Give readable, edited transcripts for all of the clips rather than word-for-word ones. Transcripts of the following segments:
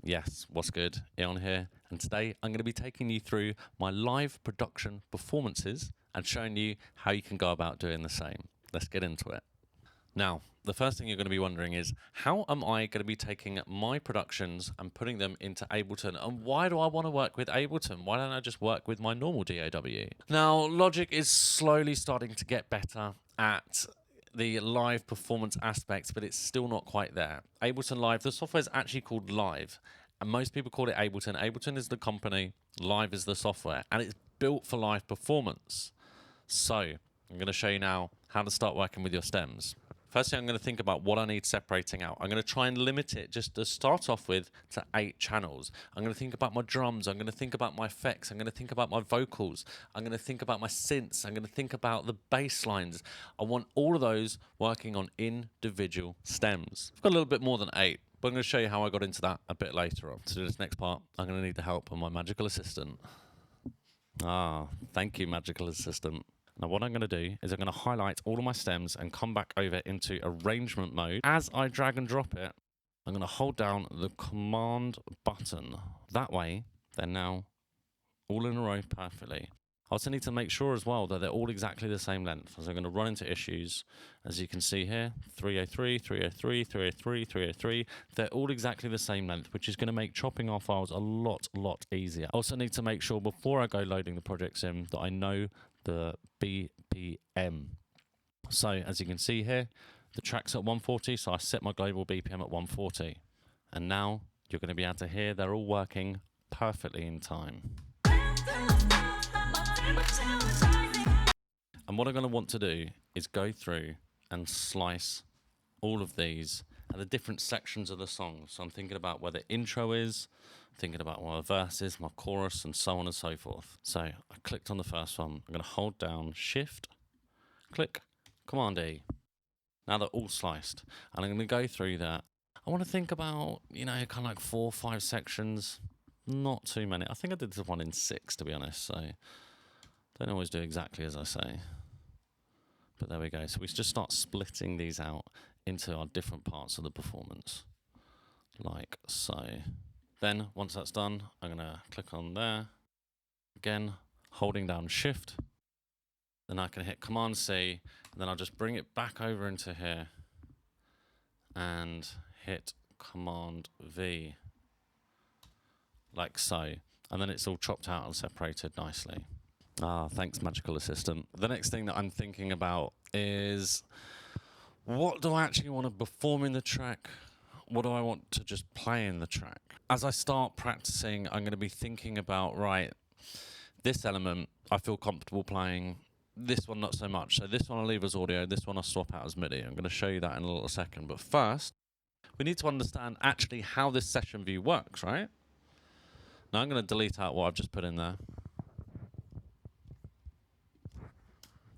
Yes, what's good? Eon here, and today I'm going to be taking you through my live production performances and showing you how you can go about doing the same. Let's get into it. Now, the first thing you're going to be wondering is, how am I going to be taking my productions and putting them into Ableton? And why do I want to work with Ableton? Why don't I just work with my normal DAW? Now, Logic is slowly starting to get better at the live performance aspects, but it's still not quite there. Ableton Live, the software is actually called Live, and most people call it Ableton. Ableton is the company, Live is the software, and it's built for live performance. So, I'm going to show you now how to start working with your stems. Firstly, I'm going to think about what I need separating out. I'm going to try and limit it just to start off with to 8 channels. I'm going to think about my drums. I'm going to think about my effects. I'm going to think about my vocals. I'm going to think about my synths. I'm going to think about the bass lines. I want all of those working on individual stems. I've got a little bit more than 8, but I'm going to show you how I got into that a bit later on. To do this next part, I'm going to need the help of my magical assistant. Thank you, magical assistant. Now what I'm going to do is I'm going to highlight all of my stems and come back over into arrangement mode. As I drag and drop it, I'm going to hold down the command button. That way, they're now all in a row perfectly. I also need to make sure as well that they're all exactly the same length. So I'm going to run into issues. As you can see here, 303, 303, 303, 303. They're all exactly the same length, which is going to make chopping our files a lot easier. I also need to make sure before I go loading the projects in that I know the BPM. So as you can see here, the track's at 140, so I set my global BPM at 140. And now you're going to be able to hear they're all working perfectly in time. And what I'm going to want to do is go through and slice all of these and the different sections of the song. So I'm thinking about where the intro is, thinking about my verses, my chorus, and so on and so forth. So I clicked on the first one. I'm going to hold down Shift, click, Command E. Now they're all sliced. And I'm going to go through that. I want to think about, kind of like 4 or 5 sections. Not too many. I think I did this one in 6, to be honest. So don't always do exactly as I say. But there we go. So we just start splitting these out into our different parts of the performance. Like so. Then, once that's done, I'm going to click on there. Again, holding down Shift. Then I can hit Command C, and then I'll just bring it back over into here and hit Command V. Like so. And then it's all chopped out and separated nicely. Thanks, magical assistant. The next thing that I'm thinking about is, what do I actually want to perform in the track? What do I want to just play in the track? As I start practicing, I'm going to be thinking about, right, this element I feel comfortable playing, this one not so much. So this one I'll leave as audio, this one I'll swap out as MIDI. I'm going to show you that in a little second. But first, we need to understand actually how this session view works, right? Now I'm going to delete out what I've just put in there,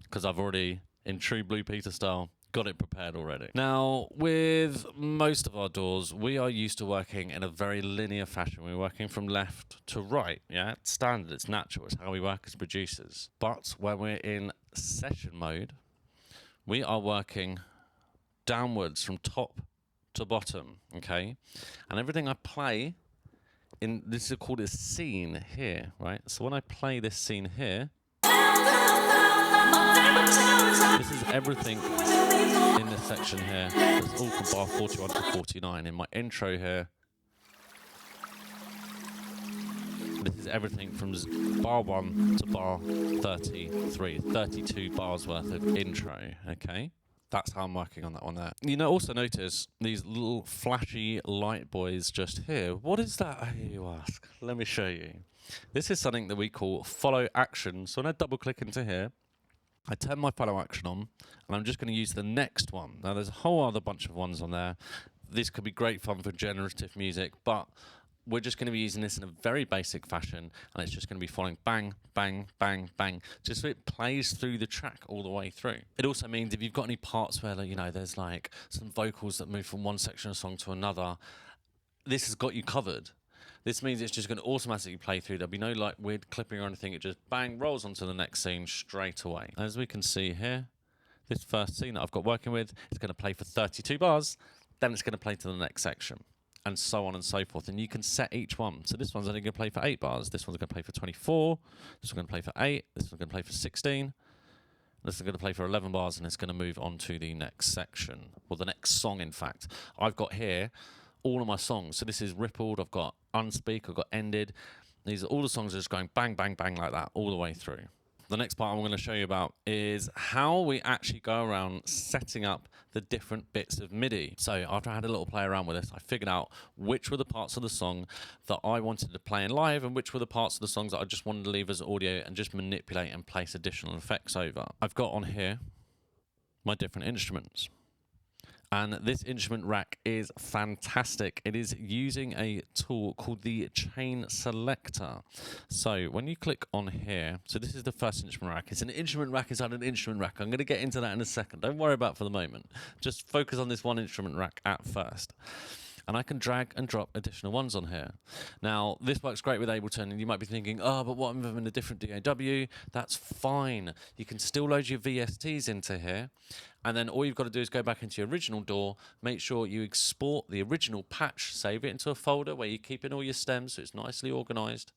because I've already, in true Blue Peter style, got it prepared already. Now, with most of our DAWs, we are used to working in a very linear fashion. We're working from left to right, yeah? It's standard, it's natural, it's how we work as producers. But when we're in session mode, we are working downwards from top to bottom, okay? And everything I play, this is called a scene here, right? So when I play this scene here, this is everything in this section here. It's all from bar 41 to 49. In my intro here, this is everything from bar 1 to bar 33. 32 bars worth of intro, okay? That's how I'm working on that one there. Also notice these little flashy light boys just here. What is that, you ask? Let me show you. This is something that we call follow action. So when I double click into here, I turn my follow action on, and I'm just going to use the next one. Now, there's a whole other bunch of ones on there. This could be great fun for generative music, but we're just going to be using this in a very basic fashion, and it's just going to be following bang, bang, bang, bang, just so it plays through the track all the way through. It also means if you've got any parts where, there's like some vocals that move from one section of a song to another, this has got you covered. This means it's just going to automatically play through. There'll be no like weird clipping or anything. It just bang, rolls onto the next scene straight away. As we can see here, this first scene that I've got working with is going to play for 32 bars. Then it's going to play to the next section. and so on and so forth. And you can set each one. So this one's only going to play for 8 bars. This one's going to play for 24. This one's going to play for 8. This one's going to play for 16. This is going to play for 11 bars, and it's going to move on to the next section, or the next song, in fact. I've got here all of my songs. So this is rippled, I've got unspeak, I've got ended. These are all the songs that are just going bang, bang, bang like that all the way through. The next part I'm going to show you about is how we actually go around setting up the different bits of MIDI. So after I had a little play around with this, I figured out which were the parts of the song that I wanted to play in live and which were the parts of the songs that I just wanted to leave as audio and just manipulate and place additional effects over. I've got on here my different instruments. And this instrument rack is fantastic. It is using a tool called the Chain Selector. So when you click on here, so this is the first instrument rack. It's an instrument rack inside an instrument rack. I'm going to get into that in a second. Don't worry about it for the moment. Just focus on this one instrument rack at first. And I can drag and drop additional ones on here. Now, this works great with Ableton, and you might be thinking, oh, but what if I'm in a different DAW? That's fine. You can still load your VSTs into here, and then all you've got to do is go back into your original DAW, make sure you export the original patch, save it into a folder where you keep in all your stems so it's nicely organized,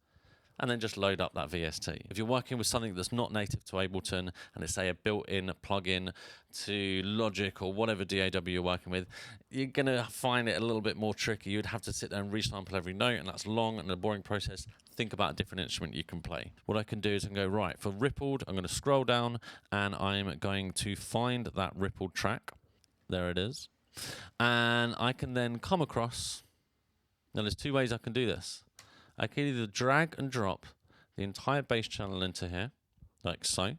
and then just load up that VST. If you're working with something that's not native to Ableton and it's, say, a built-in plugin to Logic or whatever DAW you're working with, you're going to find it a little bit more tricky. You'd have to sit there and resample every note, and that's long and a boring process. Think about a different instrument you can play. What I can do is I can go, right, for rippled, I'm going to scroll down, and I'm going to find that rippled track. There it is. And I can then come across, now there's 2 ways I can do this. I can either drag and drop the entire bass channel into here, like so.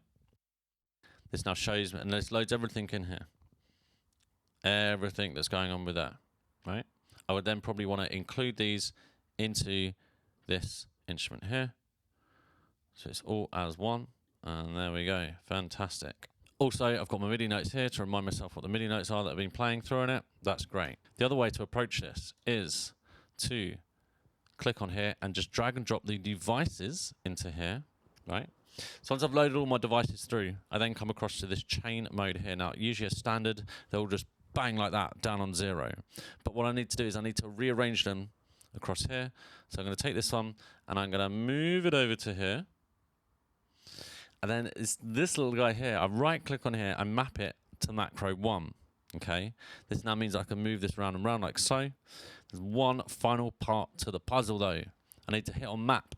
This now shows me, and this loads everything in here. Everything that's going on with that, right? I would then probably want to include these into this instrument here. So it's all as one, and there we go, fantastic. Also, I've got my MIDI notes here to remind myself what the MIDI notes are that I've been playing through in it. That's great. The other way to approach this is to click on here and just drag and drop the devices into here, right? So once I've loaded all my devices through, I then come across to this chain mode here. Now, usually a standard, they'll just bang like that down on 0. But what I need to do is I need to rearrange them across here. So I'm going to take this one and I'm going to move it over to here. And then it's this little guy here. I right click on here and map it to macro 1. Okay, this now means I can move this round and round like so. There's one final part to the puzzle though. I need to hit on map.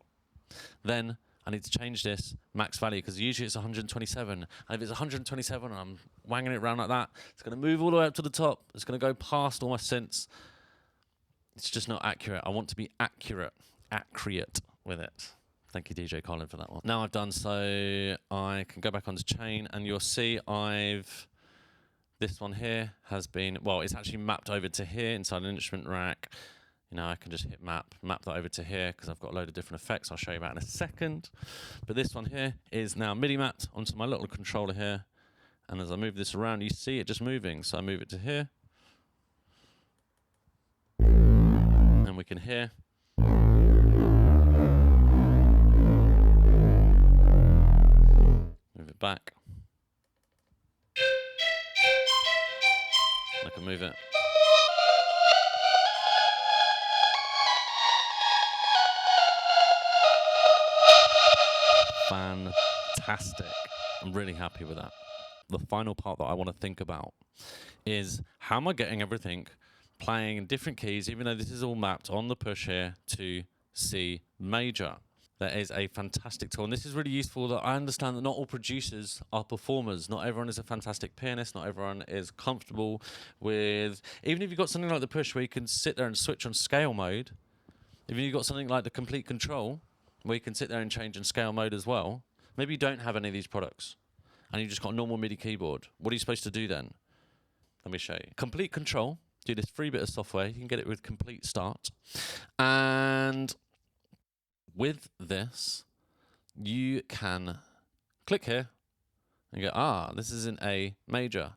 Then I need to change this max value because usually it's 127. And if it's 127 and I'm wanging it around like that, it's going to move all the way up to the top. It's going to go past all my synths. It's just not accurate. I want to be accurate with it. Thank you, DJ Colin, for that one. Now I've done so, I can go back onto chain and you'll see this one here has been, well, it's actually mapped over to here inside an instrument rack. You know, I can just hit map that over to here because I've got a load of different effects. I'll show you about in a second. But this one here is now MIDI mapped onto my little controller here. And as I move this around, you see it just moving. So I move it to here. And we can hear. Move it back. I can move it. Fantastic. I'm really happy with that. The final part that I want to think about is how am I getting everything playing in different keys, even though this is all mapped on the push here to C major. That is a fantastic tool, and this is really useful. That I understand that not all producers are performers. Not everyone is a fantastic pianist. Not everyone is comfortable with, even if you've got something like the push where you can sit there and switch on scale mode, if you've got something like the complete control where you can sit there and change in scale mode as well, maybe you don't have any of these products and you've just got a normal MIDI keyboard. What are you supposed to do then? Let me show you. Complete control, do this free bit of software. You can get it with Complete Start. And with this, you can click here and go, this is in A major.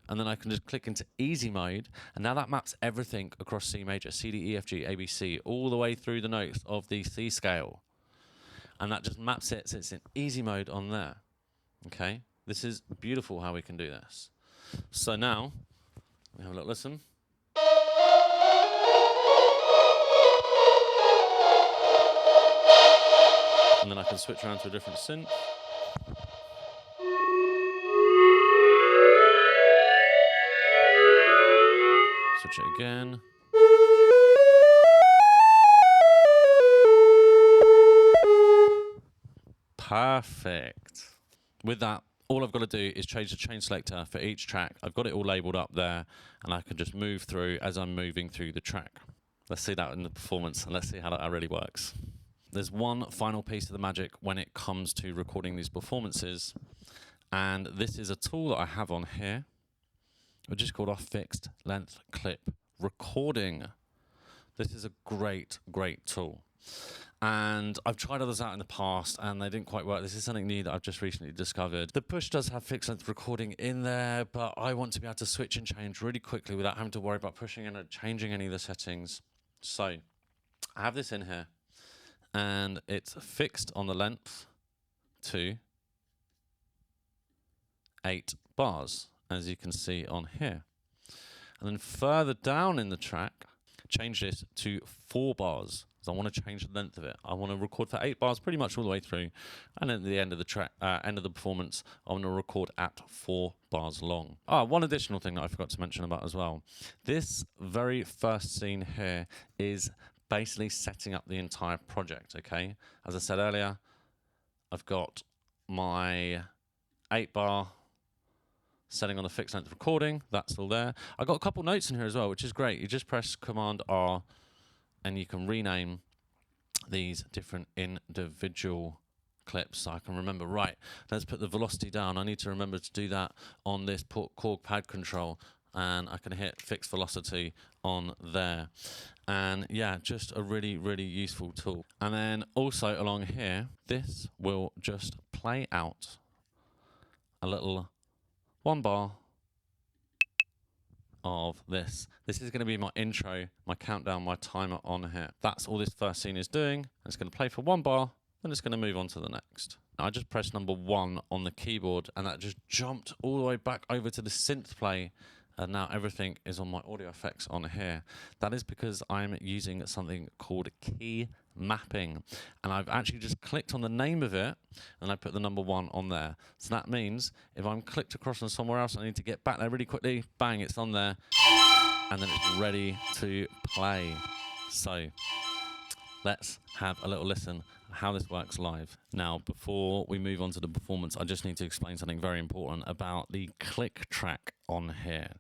And then I can just click into easy mode. And now that maps everything across C major, C, D, E, F, G, A, B, C, all the way through the notes of the C scale. And that just maps it, so it's in easy mode on there. Okay, this is beautiful how we can do this. So now, we have a little listen. And then I can switch around to a different synth. Switch it again. Perfect. With that, all I've got to do is change the chain selector for each track. I've got it all labeled up there, and I can just move through as I'm moving through the track. Let's see that in the performance, and let's see how that really works. There's one final piece of the magic when it comes to recording these performances, and this is a tool that I have on here, which is called our fixed length clip recording. This is a great, great tool. And I've tried others out in the past and they didn't quite work. This is something new that I've just recently discovered. The push does have fixed length recording in there, but I want to be able to switch and change really quickly without having to worry about pushing in and changing any of the settings. So I have this in here and it's fixed on the length to 8 bars, as you can see on here. And then further down in the track, change this to 4 bars. So I want to change the length of it. I want to record for 8 bars pretty much all the way through. And at the end of the track, end of the performance, I want to record at 4 bars long. One additional thing that I forgot to mention about as well. This very first scene here is basically setting up the entire project, okay? As I said earlier, I've got my 8 bar setting on the fixed length recording. That's all there. I've got a couple notes in here as well, which is great. You just press Command R and you can rename these different individual clips. So I can remember, right, let's put the velocity down. I need to remember to do that on this Korg pad control, and I can hit fixed velocity on there. And yeah, just a really, really useful tool. And then also along here, this will just play out a little 1 bar of this. This is going to be my intro, my countdown, my timer on here. That's all this first scene is doing. It's going to play for 1 bar, then it's going to move on to the next. I just pressed number 1 on the keyboard and that just jumped all the way back over to the synth play, and now everything is on my audio effects on here. That is because I'm using something called key mapping, and I've actually just clicked on the name of it and I put the number 1 on there. So that means if I'm clicked across on somewhere else, I need to get back there really quickly, bang, it's on there, and then it's ready to play. So let's have a little listen how this works live. Now, before we move on to the performance, I just need to explain something very important about the click track on here.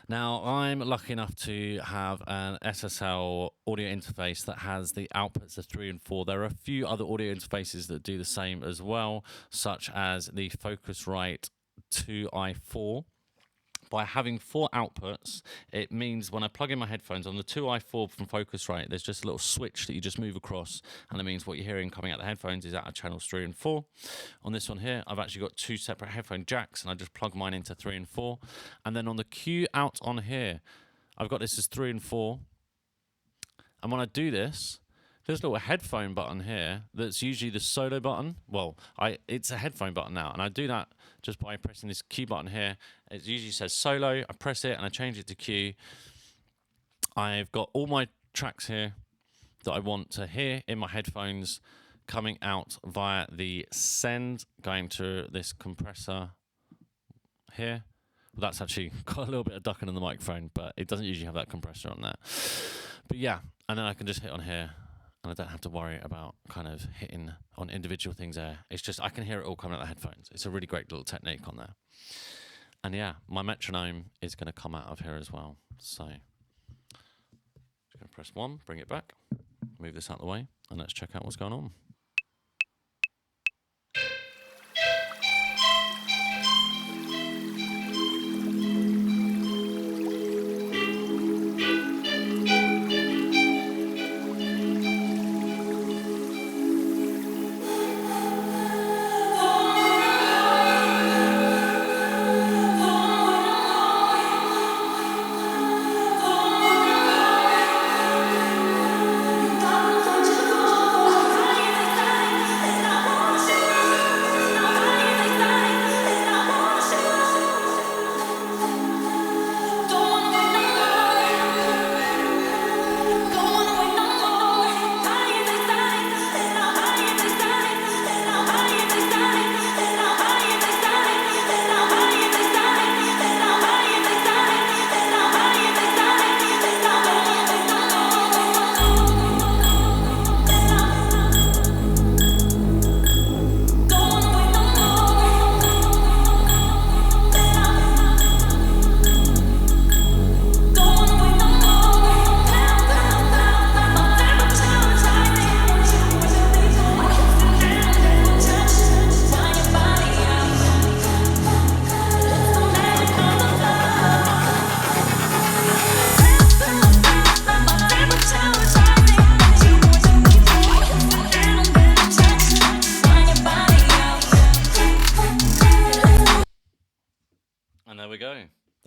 Now, I'm lucky enough to have an SSL audio interface that has the outputs of 3 and 4. There are a few other audio interfaces that do the same as well, such as the Focusrite 2i4. By having 4 outputs, it means when I plug in my headphones on the 2i4 from Focusrite, there's just a little switch that you just move across, and it means what you're hearing coming out the headphones is out of channels 3 and 4. On this one here, I've actually got 2 separate headphone jacks, and I just plug mine into 3 and 4. And then on the Q out on here, I've got this as 3 and 4. And when I do this, there's a little headphone button here that's usually the solo button. Well, it's a headphone button now, and I do that just by pressing this Q button here. It usually says solo. I press it and I change it to Q. I've got all my tracks here that I want to hear in my headphones coming out via the send, going to this compressor here. Well, that's actually got a little bit of ducking in the microphone, but it doesn't usually have that compressor on there. But yeah, and then I can just hit on here, and I don't have to worry about kind of hitting on individual things there. It's just, I can hear it all coming out of the headphones. It's a really great little technique on there. And yeah, my metronome is going to come out of here as well. So, just going to press 1, bring it back, move this out of the way, and let's check out what's going on.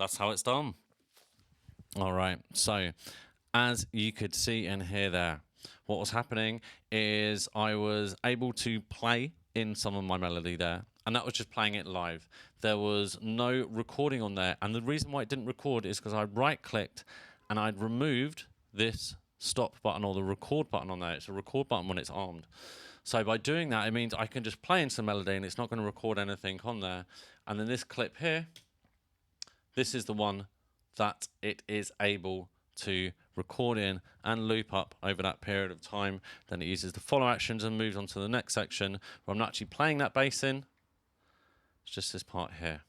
that's how it's done. All right, so as you could see and hear there, what was happening is I was able to play in some of my melody there, and that was just playing it live. There was no recording on there, and the reason why it didn't record is because I right-clicked and I'd removed this stop button or the record button on there. It's a record button when it's armed. So by doing that, it means I can just play in some melody and it's not going to record anything on there. And then this clip here, this is the one that it is able to record in and loop up over that period of time. Then it uses the follow actions and moves on to the next section where I'm not actually playing that bass in. It's just this part here.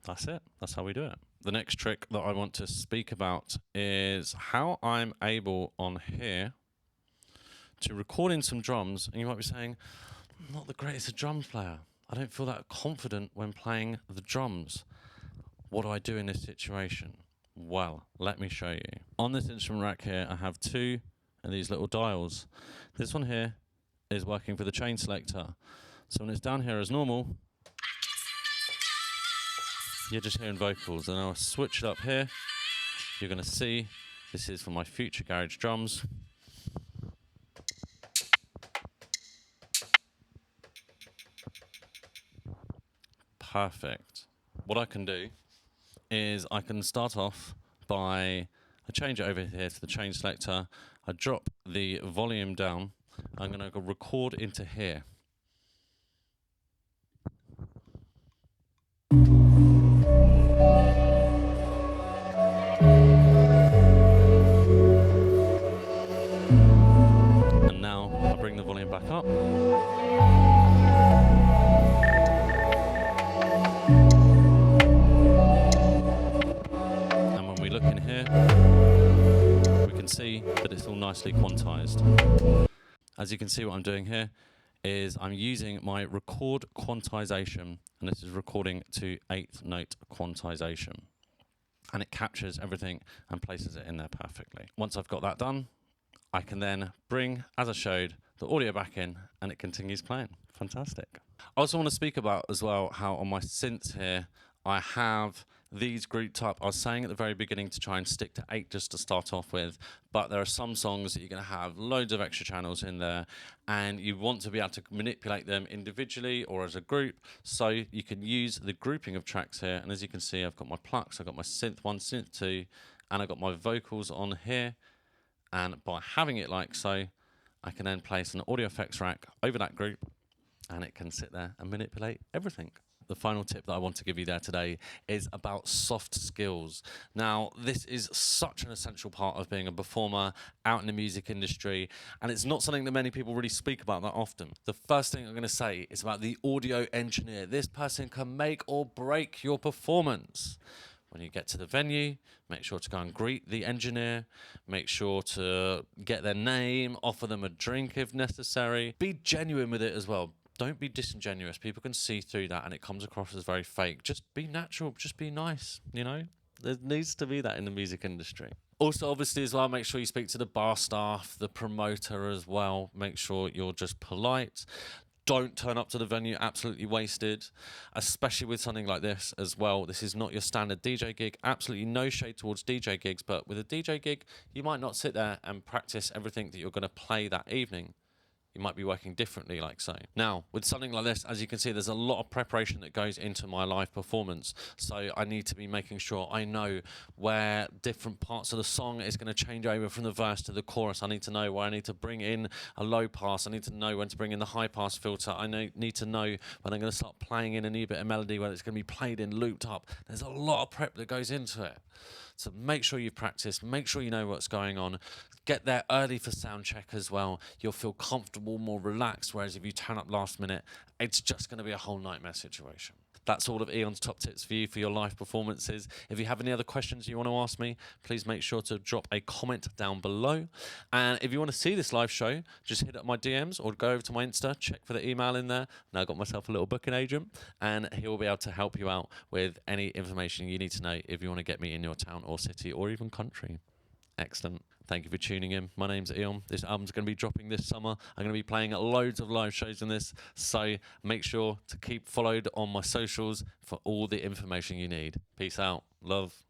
That's it. That's how we do it. The next trick that I want to speak about is how I'm able on here to record in some drums. And you might be saying, I'm not the greatest drums player. I don't feel that confident when playing the drums. What do I do in this situation? Well, let me show you. On this instrument rack here, I have two of these little dials. This one here is working for the chain selector. So when it's down here as normal, you're just hearing vocals. And I'll switch it up here. You're going to see this is for my future garage drums. Perfect. What I can do is I can start off by, I change it over here to the chain selector, I drop the volume down, I'm going to go record into here. And now I bring the volume back up. Look in here, we can see that it's all nicely quantized. As you can see, what I'm doing here is I'm using my record quantization, and this is recording to 8th note quantization, and it captures everything and places it in there perfectly. Once I've got that done, I can then bring, as I showed, the audio back in and it continues playing. Fantastic. I also want to speak about as well how on my synths here I have these grouped up. I was saying at the very beginning to try and stick to 8 just to start off with, but there are some songs that you're going to have loads of extra channels in there and you want to be able to manipulate them individually or as a group, so you can use the grouping of tracks here. And as you can see, I've got my plucks, I've got my synth 1, synth 2, and I've got my vocals on here. And by having it like so, I can then place an audio effects rack over that group and it can sit there and manipulate everything. The final tip that I want to give you there today is about soft skills. Now, this is such an essential part of being a performer out in the music industry, and it's not something that many people really speak about that often. The first thing I'm going to say is about the audio engineer. This person can make or break your performance. When you get to the venue, make sure to go and greet the engineer, make sure to get their name, offer them a drink if necessary. Be genuine with it as well. Don't be disingenuous. People can see through that and it comes across as very fake. Just be natural, just be nice, you know? There needs to be that in the music industry. Also, obviously, as well, make sure you speak to the bar staff, the promoter as well. Make sure you're just polite. Don't turn up to the venue absolutely wasted, especially with something like this as well. This is not your standard DJ gig. Absolutely no shade towards DJ gigs, but with a DJ gig, you might not sit there and practice everything that you're going to play that evening. You might be working differently, like so. Now, with something like this, as you can see, there's a lot of preparation that goes into my live performance. So I need to be making sure I know where different parts of the song is going to change over from the verse to the chorus. I need to know where I need to bring in a low pass. I need to know when to bring in the high pass filter. I need to know when I'm going to start playing in a new bit of melody, when it's going to be played in, looped up. There's a lot of prep that goes into it. So make sure you've practiced, make sure you know what's going on. Get there early for sound check as well. You'll feel comfortable, more relaxed, whereas if you turn up last minute, it's just going to be a whole nightmare situation. That's all of Eon's top tips for you for your live performances. If you have any other questions you want to ask me, please make sure to drop a comment down below. And if you want to see this live show, just hit up my DMs or go over to my Insta, check for the email in there. Now I've got myself a little booking agent and he will be able to help you out with any information you need to know if you want to get me in your town or city or even country. Excellent. Thank you for tuning in. My name's Eon. This album's going to be dropping this summer. I'm going to be playing at loads of live shows in this, so make sure to keep followed on my socials for all the information you need. Peace out. Love.